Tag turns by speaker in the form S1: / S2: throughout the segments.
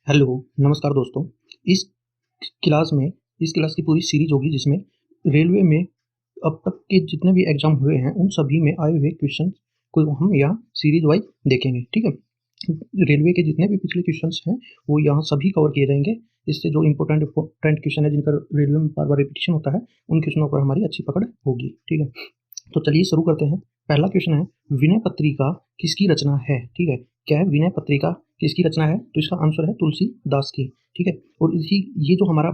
S1: Hello, नमस्कार दोस्तों। इस इस क्लास की पूरी सीरीज होगी जिसमें रेलवे में अब तक के जितने भी एग्जाम हुए हैं उन सभी में आए हुए क्वेश्चन को हम यहाँ सीरीज वाइज देखेंगे। ठीक है, रेलवे के जितने भी पिछले क्वेश्चंस हैं वो यहाँ सभी कवर किए जाएंगे। इससे जो इम्पोर्टेंट क्वेश्चन है जिनका रेलवे में बार बार रिपीटिशन होता है उन क्वेश्चनों पर हमारी अच्छी पकड़ होगी। ठीक है, तो चलिए शुरू करते हैं। पहला क्वेश्चन है, विनय पत्रिका किसकी रचना है? ठीक है, क्या है विनय पत्रिका किसकी रचना है? तो इसका आंसर है तुलसीदास की। ठीक है, और ये जो हमारा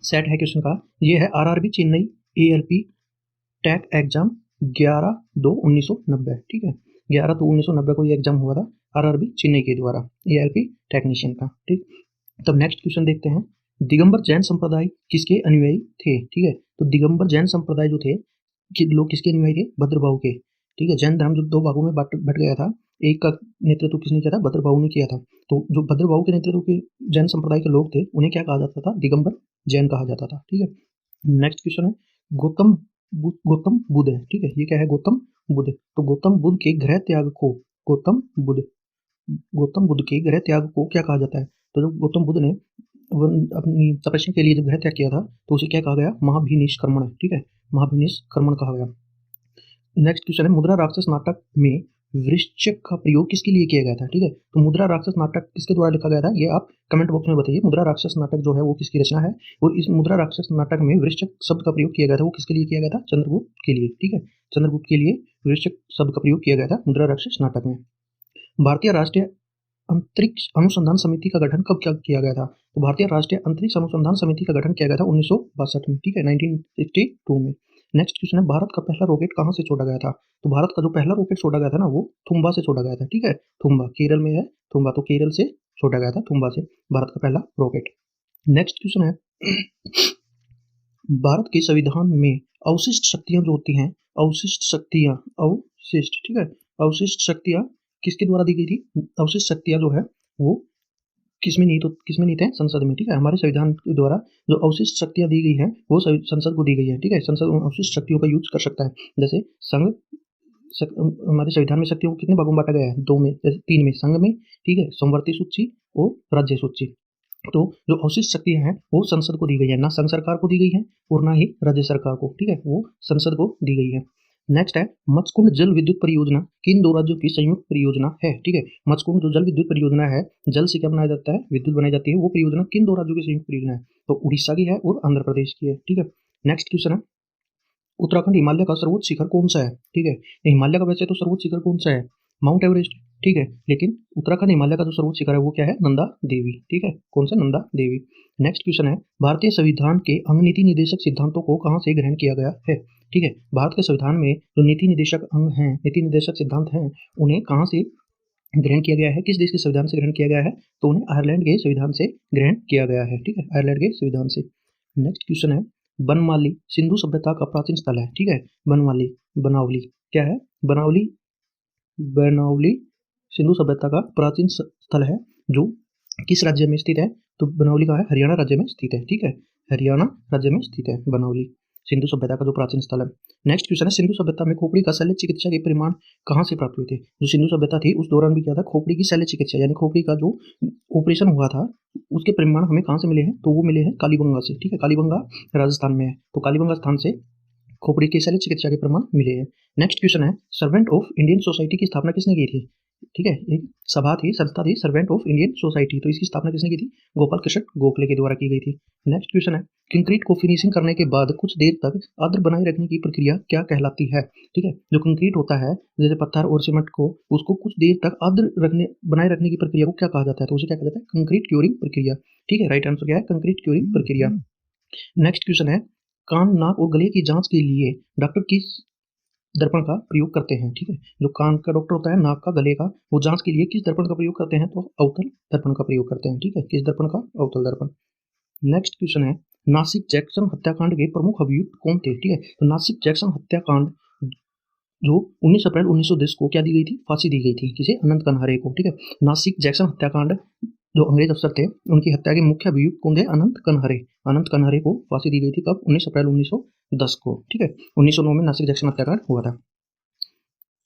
S1: सेट है क्वेश्चन का, ये है आरआरबी चेन्नई एएलपी टैक एग्जाम 11/2/1990। ठीक है, 11/2/1990 को ये एग्जाम हुआ था आरआरबी चेन्नई के द्वारा एएलपी टेक्नीशियन का। ठीक, तब नेक्स्ट क्वेश्चन देखते हैं, दिगंबर जैन संप्रदाय किसके अनुयायी थे? ठीक है, तो दिगंबर जैन संप्रदाय जो थे लोग किसके अनुयायी थे? भद्रबाहु के। ठीक है, जैन धर्म जो दो भागों में बट गया था, एक का नेतृत्व किसने किया था? भद्रबाहु ने किया था। तो जो भद्रबाहु के नेतृत्व के जैन संप्रदाय के लोग थे उन्हें क्या कहा जाता था? दिगंबर जैन कहा जाता था। ठीक है, नेक्स्ट क्वेश्चन है, गौतम बुद्ध है। ठीक है, ये क्या है? गौतम बुद्ध। तो गौतम बुद्ध के गृह त्याग को गौतम बुद्ध के गृह त्याग को क्या कहा जाता है? तो जब गौतम बुद्ध ने अपनी तपस्या के लिए जब गृह त्याग किया था तो उसे क्या कहा गया? महाभिनिष्क्रमण। ठीक है, महाभिनिष्क्रमण कहा गया। नेक्स्ट क्वेश्चन है, मुद्रा राक्षस नाटक में वृश्चिक का प्रयोग किसके लिए किया गया था? ठीक है, तो मुद्रा राक्षस नाटक किसके द्वारा लिखा गया था? ये आप कमेंट बॉक्स में बताइए। मुद्रा राक्षस नाटक जो है वो किसकी रचना है? और इस मुद्रा राक्षस नाटक में वृश्चिक शब्द का प्रयोग किया गया था वो किसके लिए किया गया था? चंद्रगुप्त के लिए। ठीक है, चंद्रगुप्त के लिए वृश्चिक शब्द का प्रयोग किया गया था मुद्रा राक्षस नाटक में। भारतीय राष्ट्रीय अंतरिक्ष अनुसंधान समिति का गठन कब किया गया था? तो भारतीय राष्ट्रीय अंतरिक्ष अनुसंधान समिति का गठन किया गया था 1962 में। ठीक है, 1962 में। नेक्स्ट क्वेश्चन है, भारत का पहला रॉकेट कहाँ से छोड़ा गया था? तो भारत का जो पहला रॉकेट छोड़ा गया था ना वो थुम्बा से छोड़ा गया था। ठीक है, थुम्बा केरल में है, थुम्बा, तो केरल से छोड़ा गया था, थुम्बा से भारत का पहला रॉकेट। नेक्स्ट क्वेश्चन है, भारत के संविधान में अवशिष्ट शक्तियां जो होती हैं, ठीक है, अवशिष्ट शक्तियां किसके द्वारा दी गई थी? अवशिष्ट शक्तियां जो है वो किसमें नहीं थे? संसद में। ठीक है, हमारे संविधान के द्वारा जो अवशिष्ट शक्तियां दी गई हैं वो संसद को दी गई है। ठीक है, संसद उन अवशिष्ट शक्तियों का यूज कर सकता है। जैसे संघ, हमारे संविधान में शक्तियों को कितने भागों में बांटा गया है? 2 में, जैसे 3 में संघ में, ठीक है, समवर्ती सूची और राज्य सूची। तो जो अवशिष्ट शक्तियां हैं वो संसद को दी गई है, ना संघ सरकार को दी गई है और ना ही राज्य सरकार को। ठीक है, वो संसद को दी गई है। नेक्स्ट है, मचकुंड जल विद्युत परियोजना किन दो राज्यों की संयुक्त परियोजना है? ठीक है, मचकुंड जो जल विद्युत परियोजना है, जल से क्या बनाया जाता है? विद्युत बनाई जाती है। वो परियोजना किन दो राज्यों की संयुक्त परियोजना है? तो उड़ीसा की है और आंध्र प्रदेश की है। ठीक है, नेक्स्ट क्वेश्चन है, उत्तराखंड हिमालय का सर्वोच्च शिखर कौन सा है? ठीक है, हिमालय का वैसे तो सर्वोच्च शिखर कौन सा है? Mount Everest. ठीक है, लेकिन उत्तराखंड हिमालय का जो सर्वोच्च शिखर है वो क्या है? नंदा देवी। ठीक है, कौन सा? नंदा देवी। नेक्स्ट क्वेश्चन है, भारतीय संविधान के अंग नीति निर्देशक सिद्धांतों को कहाँ से ग्रहण किया गया है? ठीक है, भारत के संविधान में जो नीति निर्देशक अंग हैं, नीति निर्देशक सिद्धांत हैं, उन्हें कहाँ से ग्रहण किया गया है? किस देश के संविधान से ग्रहण किया गया है? तो उन्हें आयरलैंड के संविधान से ग्रहण किया गया है। ठीक है, आयरलैंड के संविधान से। नेक्स्ट क्वेश्चन है, बनमाली सिंधु सभ्यता का प्राचीन स्थल है। ठीक है, बनावली क्या है? बनावली सिंधु सभ्यता का प्राचीन स्थल है जो किस राज्य में स्थित है? तो बनावली का है हरियाणा राज्य में स्थित है। ठीक है, हरियाणा राज्य में स्थित है बनावली, सिंधु सभ्यता का जो प्राचीन स्थल है। नेक्स्ट क्वेश्चन है, सिंधु सभ्यता में खोपड़ी का शल्य चिकित्सा के परिमाण कहाँ से प्राप्त हुए थे? जो सिंधु सभ्यता थी उस दौरान भी क्या था? खोपड़ी की शल्य चिकित्सा यानी खोपड़ी का जो ऑपरेशन हुआ था उसके परिमाण हमें कहाँ से मिले हैं? तो वो मिले हैं कालीबंगा से। ठीक है, कालीबंगा राजस्थान में है, तो कालीबंगा स्थान से खोपड़ी के शल्य चिकित्सा के प्रमाण मिले हैं। नेक्स्ट क्वेश्चन है, सर्वेंट ऑफ इंडियन सोसाइटी की स्थापना किसने की थी? ठीक है, एक सभा थी, संस्था थी, सर्वेंट ऑफ इंडियन सोसाइटी, तो इसकी स्थापना किसने की थी? गोपाल कृष्ण गोखले के द्वारा की गई थी। नेक्स्ट क्वेश्चन है, कंक्रीट को फिनिशिंग करने के बाद कुछ देर तक आर्द्र बनाए रखने की प्रक्रिया क्या कहलाती है? ठीक है, जो कंक्रीट होता है जैसे पत्थर और सीमेंट को, उसको कुछ देर तक बनाए रखने की प्रक्रिया को क्या कहा जाता है? तो उसे क्या कहा जाता है? कंक्रीट क्योरिंग प्रक्रिया। ठीक है, राइट आंसर क्या है? कंक्रीट क्योरिंग प्रक्रिया। नेक्स्ट क्वेश्चन है, कान, नाक और गले की जांच के लिए डॉक्टर किस दर्पण का प्रयोग करते हैं? ठीक है, जो कान का डॉक्टर होता है, नाक का, गले का, वो जांच के लिए किस दर्पण का प्रयोग करते हैं? तो अवतल दर्पण का प्रयोग करते हैं। ठीक है, किस दर्पण का? अवतल दर्पण। नेक्स्ट क्वेश्चन है, नासिक जैक्सन हत्याकांड के प्रमुख अभियुक्त कौन थे? ठीक है, तो नासिक जैक्सन हत्याकांड जो 19 अप्रैल 1910 को क्या दी गई थी? फांसी दी गई थी। किसे? अनंत कनहरे को। ठीक है, नासिक जैक्सन हत्याकांड जो अंग्रेज अफसर थे उनकी हत्या के मुख्य अभियुक्त कौन थे? अनंत कनहरे को फांसी दी गई थी। कब? 19 अप्रैल 1910 को। ठीक है, 1909 में नासिक जैक्सन हत्याकांड हुआ था।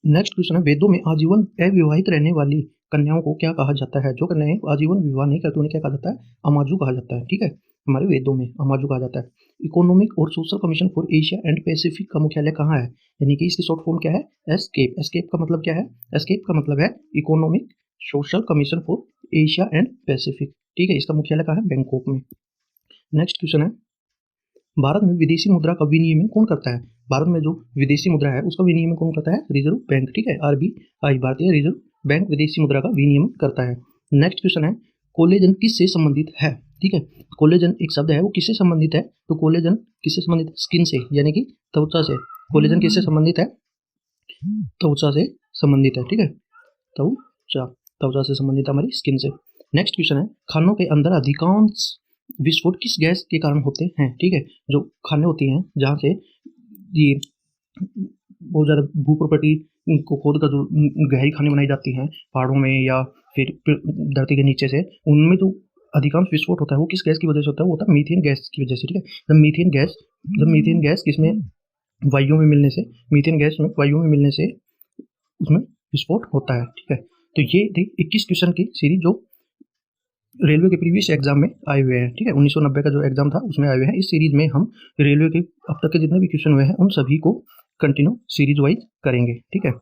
S1: नेक्स्ट क्वेश्चन है, वेदों में आजीवन अविवाहित रहने वाली कन्याओं को क्या कहा जाता है? जो कन्याएं आजीवन विवाह नहीं करती उन्हें क्या कहा जाता है? अमाजू कहा जाता है। ठीक है, हमारे वेदों में अमाजू कहा जाता है। इकोनॉमिक और social commission for Asia and Pacific का मुख्यालय कहाँ है? यानी कि इसकी शॉर्ट फॉर्म क्या है? एस्केप। एस्केप का मतलब क्या है? एस्केप का मतलब है economic social commission for Asia and Pacific. ठीक है, इसका मुख्यालय कहाँ है? बैंकॉक में। नेक्स्ट क्वेश्चन है, भारत में विदेशी मुद्रा का विनियमन कौन करता है? भारत में जो विदेशी मुद्रा है उसका विनियमन कौन करता है? Reserve bank. ठीक है, आरबीआई, भारतीय रिजर्व बैंक विदेशी मुद्रा का विनियमन करता है। नेक्स्ट क्वेश्चन है, कोलेजन किससे संबंधित है? ठीक है, कोलेजन एक शब्द है, वो किससे संबंधित है? तो कोलेजन किससे संबंधित है? स्किन से, यानी कि त्वचा से। कोलेजन किससे संबंधित है? त्वचा से संबंधित है। ठीक है, त्वचा से संबंधित हमारी स्किन से। नेक्स्ट क्वेश्चन है, खानों के अंदर अधिकांश विस्फोट किस गैस के कारण होते हैं? ठीक है, जो खाने होती हैं जहाँ से ये बहुत ज़्यादा भू प्रॉपर्टी को खोद कर जो गहरी खानें बनाई जाती हैं पहाड़ों में या फिर धरती के नीचे से, उनमें जो अधिकांश विस्फोट होता है वो किस गैस की वजह से होता है? वो होता है मीथेन गैस की वजह से। ठीक है, जब मीथेन गैस किसमें वायु में मिलने से, मीथेन गैस में वायु में मिलने से उसमें विस्फोट होता है। ठीक है, तो ये थी 21 क्वेश्चन की सीरीज जो रेलवे के प्रीवियस एग्जाम में आए हुए हैं। ठीक है, 1990 का जो एग्जाम था उसमें आए हुए हैं। इस सीरीज में हम रेलवे के अब तक के जितने भी क्वेश्चन हुए हैं उन सभी को कंटिन्यू सीरीज वाइज करेंगे। ठीक है।